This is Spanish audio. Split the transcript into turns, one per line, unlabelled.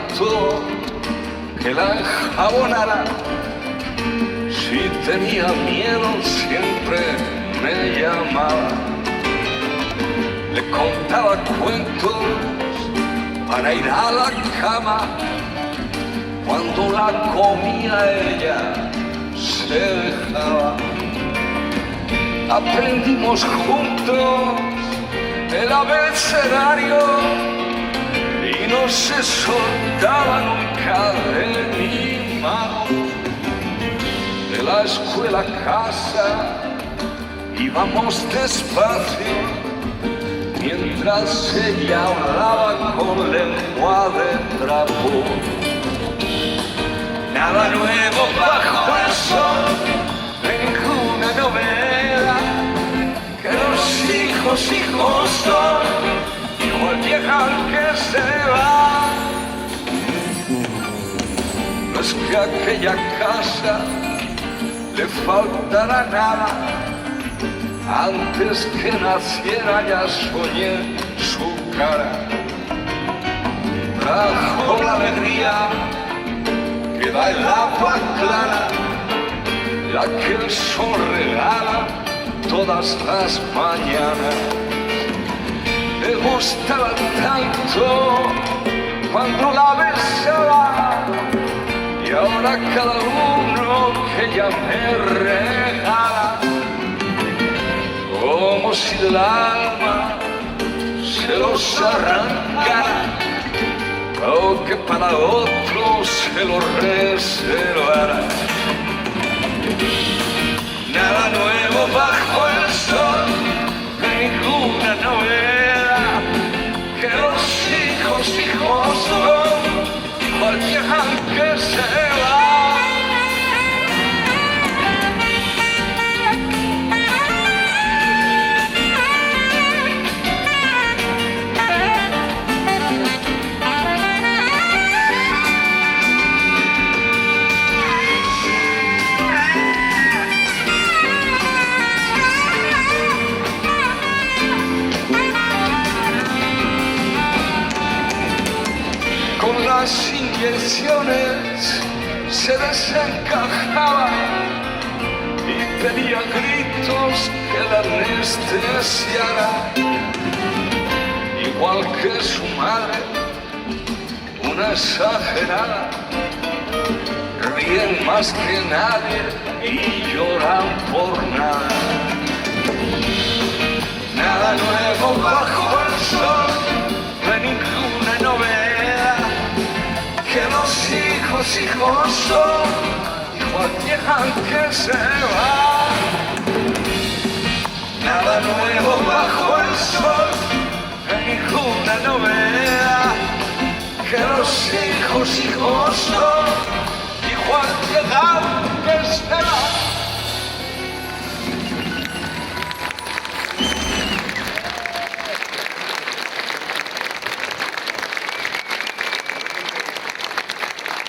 tanto que la enjabonara. Si tenía miedo siempre me llamaba. Le contaba cuentos para ir a la cama. Cuando la comía ella se dejaba. Aprendimos juntos el abecedario y no se soltaba nunca de mi mano. De la escuela a casa íbamos despacio, mientras ella hablaba con lengua de trapo. Nada nuevo bajo el sol, ninguna novedad, que los hijos son, igual vieja que se va. No es que a aquella casa le faltará nada, antes que naciera ya soñé su cara. Trajo la alegría que da el agua clara, la que el sol regala todas las mañanas. Me gustaba tanto cuando la besaba, y ahora cada uno que ella me regala, como si del alma se los arrancara, o que para otros se lo reservara. Nada nuevo bajo el sol, ninguna novedad, que los hijos son, igual vieja que se va. Las inyecciones se desencajaba y pedía gritos que la anestesiara, igual que su madre, una exagerada. Ríen más que nadie y lloran por nada. Nada nuevo bajo el sol, no hay ninguna novedad, que los hijos son, igual vieja que se va. Nada nuevo bajo el sol, ninguna novedad, que los hijos son, igual vieja que se va.